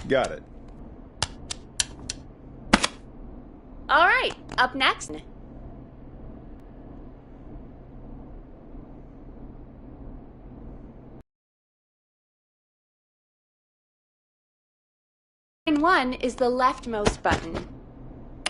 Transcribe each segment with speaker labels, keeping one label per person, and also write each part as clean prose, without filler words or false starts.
Speaker 1: Got it.
Speaker 2: All right, up next. Line 1 is the leftmost button.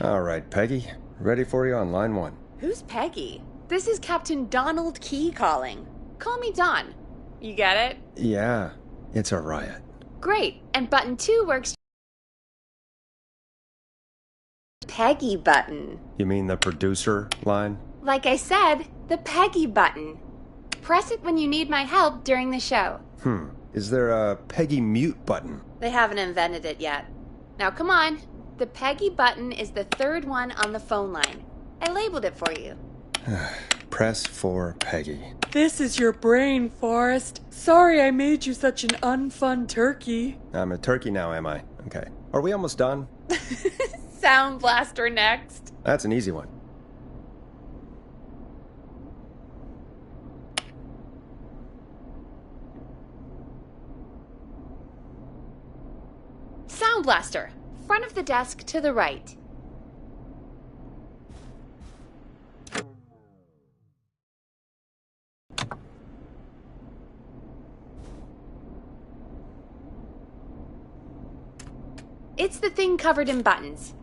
Speaker 1: All right, Peggy. Ready for you on line 1.
Speaker 2: Who's Peggy? This is Captain Donald Key calling. Call me Don. You get it?
Speaker 1: Yeah, it's a riot.
Speaker 2: Great, and button 2 works. Peggy button.
Speaker 1: You mean the producer line?
Speaker 2: Like I said, the Peggy button. Press it when you need my help during the show.
Speaker 1: Is there a Peggy mute button?
Speaker 2: They haven't invented it yet. Now come on. The Peggy button is the third one on the phone line. I labeled it for you.
Speaker 1: Press for Peggy.
Speaker 3: This is your brain, Forrest. Sorry I made you such an unfun turkey.
Speaker 1: I'm a turkey now, am I? Okay. Are we almost done?
Speaker 2: Sound Blaster next.
Speaker 1: That's an easy one.
Speaker 2: Sound Blaster. Front of the desk to the right. It's the thing covered in buttons.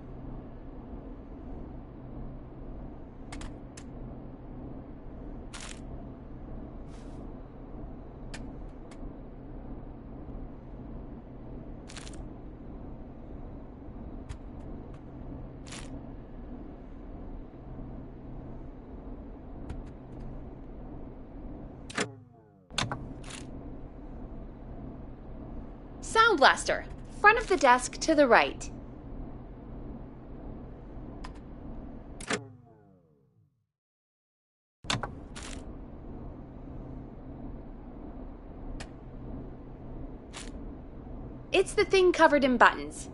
Speaker 2: Sound Blaster. Front of the desk to the right. It's the thing covered in buttons.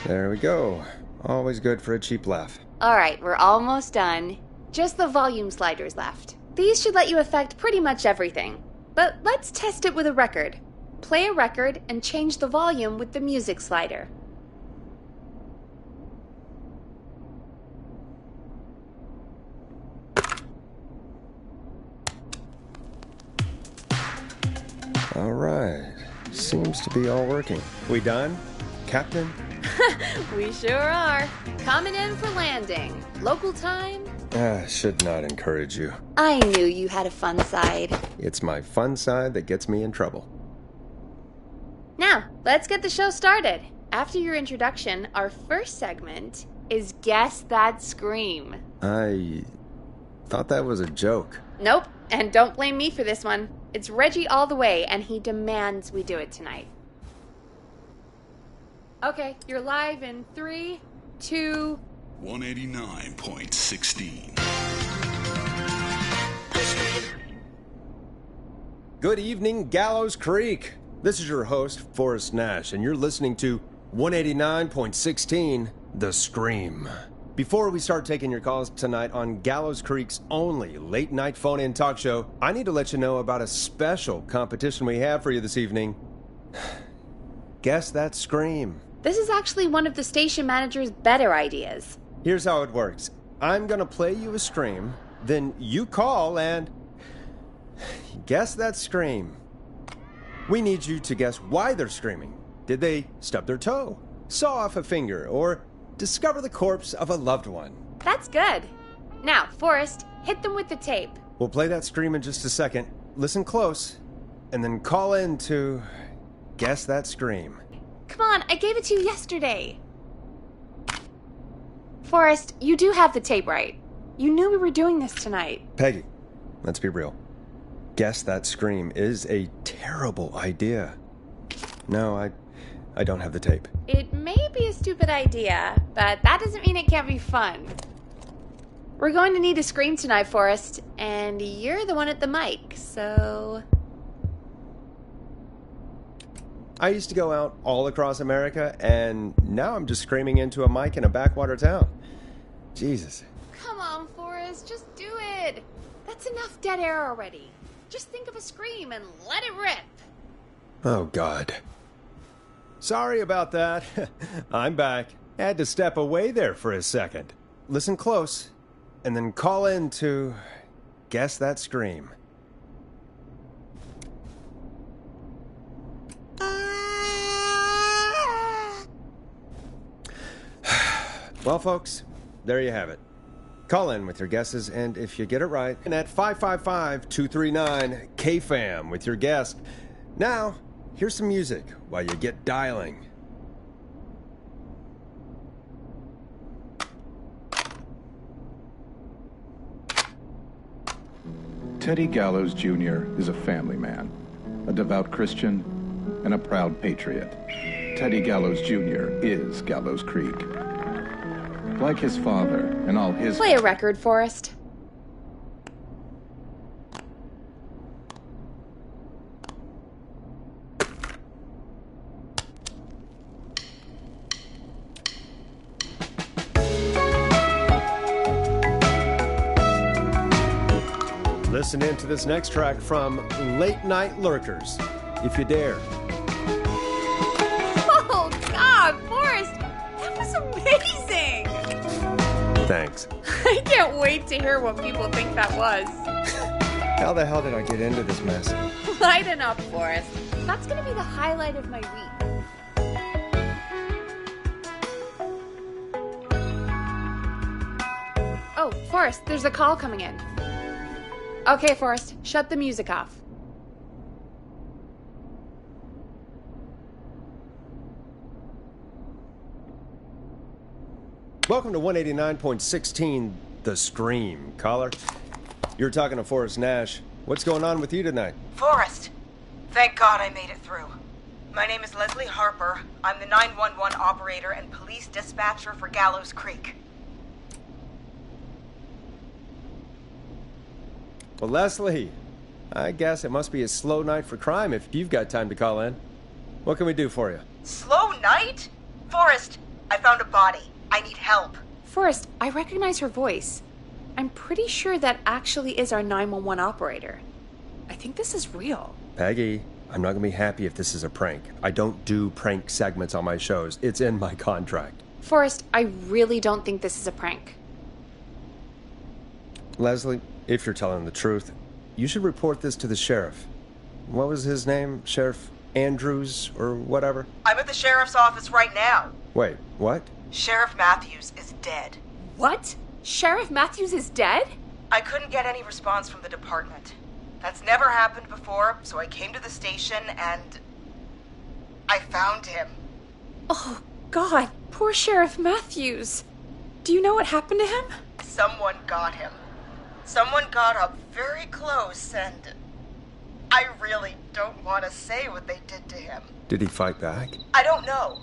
Speaker 1: There we go. Always good for a cheap laugh.
Speaker 2: All right, we're almost done. Just the volume sliders left. These should let you affect pretty much everything. But let's test it with a record. Play a record and change the volume with the music slider.
Speaker 1: All right. Seems to be all working. We done, Captain?
Speaker 2: We sure are. Coming in for landing. Local time?
Speaker 1: Should not encourage you.
Speaker 2: I knew you had a fun side.
Speaker 1: It's my fun side that gets me in trouble.
Speaker 2: Now, let's get the show started. After your introduction, our first segment is Guess That Scream.
Speaker 1: I thought that was a joke.
Speaker 2: Nope, and don't blame me for this one. It's Reggie all the way, and he demands we do it tonight. Okay, you're live in 3, 2...
Speaker 4: 189.16.
Speaker 1: Good evening, Gallows Creek. This is your host, Forrest Nash, and you're listening to 189.16, The Scream. Before we start taking your calls tonight on Gallows Creek's only late-night phone-in talk show, I need to let you know about a special competition we have for you this evening. Guess That Scream.
Speaker 2: This is actually one of the station manager's better ideas.
Speaker 1: Here's how it works. I'm gonna play you a scream, then you call and guess that scream. We need you to guess why they're screaming. Did they stub their toe, saw off a finger, or discover the corpse of a loved one?
Speaker 2: That's good. Now, Forrest, hit them with the tape.
Speaker 1: We'll play that scream in just a second. Listen close, and then call in to guess that scream.
Speaker 2: Come on, I gave it to you yesterday. Forrest, you do have the tape right. You knew we were doing this tonight.
Speaker 1: Peggy, let's be real. Guess that scream is a terrible idea. No, I don't have the tape.
Speaker 2: It may be a stupid idea, but that doesn't mean it can't be fun. We're going to need a scream tonight, Forrest, and you're the one at the mic, so...
Speaker 1: I used to go out all across America, and now I'm just screaming into a mic in a backwater town. Jesus.
Speaker 2: Come on, Forrest, just do it. That's enough dead air already. Just think of a scream and let it rip.
Speaker 1: Oh, God. Sorry about that. I'm back. Had to step away there for a second. Listen close, and then call in to guess that scream. Well, folks, there you have it. Call in with your guesses, and if you get it right, and at 555-239-KFAM with your guess. Now, here's some music while you get dialing.
Speaker 4: Teddy Gallows Jr. is a family man, a devout Christian, and a proud patriot. Teddy Gallows Jr. is Gallows Creek. Like his father and all his...
Speaker 2: Play a record, Forrest.
Speaker 1: Listen in to this next track from Late Night Lurkers, if you dare.
Speaker 2: Oh, God, Forrest, that was amazing!
Speaker 1: Thanks.
Speaker 2: I can't wait to hear what people think that was.
Speaker 1: How the hell did I get into this mess?
Speaker 2: Lighten up, Forrest. That's gonna be the highlight of my week. Oh, Forrest, there's a call coming in. Okay, Forrest, shut the music off.
Speaker 1: Welcome to 189.16, The Scream. Caller, you're talking to Forrest Nash. What's going on with you tonight?
Speaker 5: Forrest! Thank God I made it through. My name is Leslie Harper. I'm the 911 operator and police dispatcher for Gallows Creek.
Speaker 1: Well, Leslie, I guess it must be a slow night for crime if you've got time to call in. What can we do for you?
Speaker 5: Slow night? Forrest, I found a body. I need help.
Speaker 2: Forrest, I recognize her voice. I'm pretty sure that actually is our 911 operator. I think this is real.
Speaker 1: Peggy, I'm not going to be happy if this is a prank. I don't do prank segments on my shows. It's in my contract.
Speaker 2: Forrest, I really don't think this is a prank.
Speaker 1: Leslie, if you're telling the truth, you should report this to the sheriff. What was his name? Sheriff Andrews or whatever?
Speaker 5: I'm at the sheriff's office right now.
Speaker 1: Wait, what?
Speaker 5: Sheriff Matthews is dead.
Speaker 2: What? Sheriff Matthews is dead?
Speaker 5: I couldn't get any response from the department. That's never happened before, so I came to the station and... I found him.
Speaker 2: Oh, God. Poor Sheriff Matthews. Do you know what happened to him?
Speaker 5: Someone got him. Someone got up very close and... I really don't want to say what they did to him.
Speaker 1: Did he fight back?
Speaker 5: I don't know.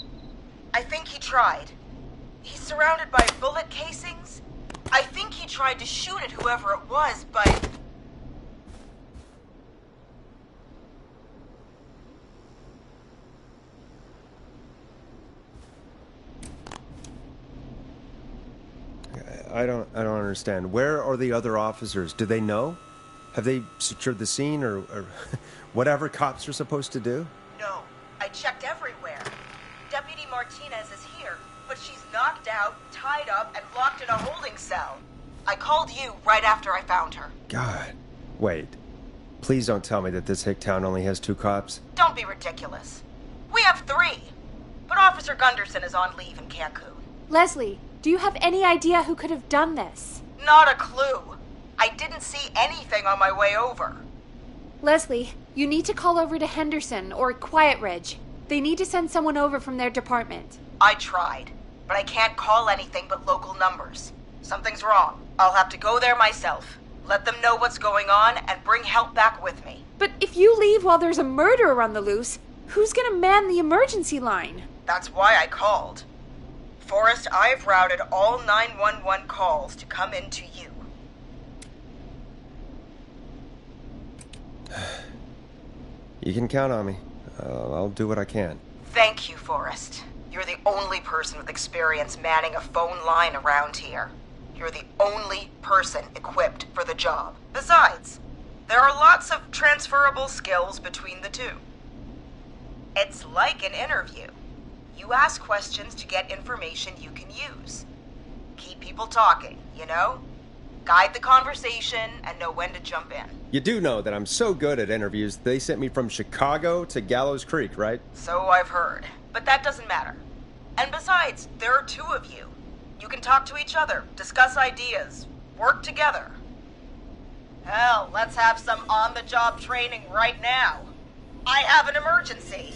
Speaker 5: I think he tried. He's surrounded by bullet casings. I think he tried to shoot at whoever it was, but...
Speaker 1: I don't understand. Where are the other officers? Do they know? Have they secured the scene or whatever cops are supposed to do?
Speaker 5: No, I checked everywhere. Deputy Martinez is here, but she's knocked out, tied up, and locked in a holding cell. I called you right after I found her.
Speaker 1: God. Wait. Please don't tell me that this hick town only has 2 cops.
Speaker 5: Don't be ridiculous. We have 3. But Officer Gunderson is on leave in Cancun.
Speaker 2: Leslie, do you have any idea who could have done this?
Speaker 5: Not a clue. I didn't see anything on my way over.
Speaker 2: Leslie, you need to call over to Henderson or Quiet Ridge. They need to send someone over from their department.
Speaker 5: I tried, but I can't call anything but local numbers. Something's wrong. I'll have to go there myself. Let them know what's going on and bring help back with me.
Speaker 2: But if you leave while there's a murderer on the loose, who's gonna man the emergency line?
Speaker 5: That's why I called. Forrest, I've routed all 911 calls to come in to you.
Speaker 1: You can count on me. I'll do what I can.
Speaker 5: Thank you, Forrest. You're the only person with experience manning a phone line around here. You're the only person equipped for the job. Besides, there are lots of transferable skills between the two. It's like an interview. You ask questions to get information you can use. Keep people talking, you know? Guide the conversation and know when to jump in.
Speaker 1: You do know that I'm so good at interviews, they sent me from Chicago to Gallows Creek, right?
Speaker 5: So I've heard. But that doesn't matter. And besides, there are two of you. You can talk to each other, discuss ideas, work together. Hell, let's have some on-the-job training right now. I have an emergency.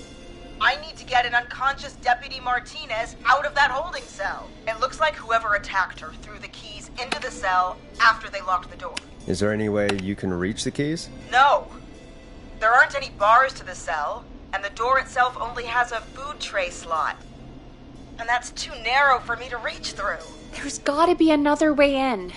Speaker 5: I need to get an unconscious Deputy Martinez out of that holding cell. It looks like whoever attacked her threw the keys into the cell after they locked the door.
Speaker 1: Is there any way you can reach the keys?
Speaker 5: No. There aren't any bars to the cell, and the door itself only has a food tray slot. And that's too narrow for me to reach through.
Speaker 2: There's gotta be another way in.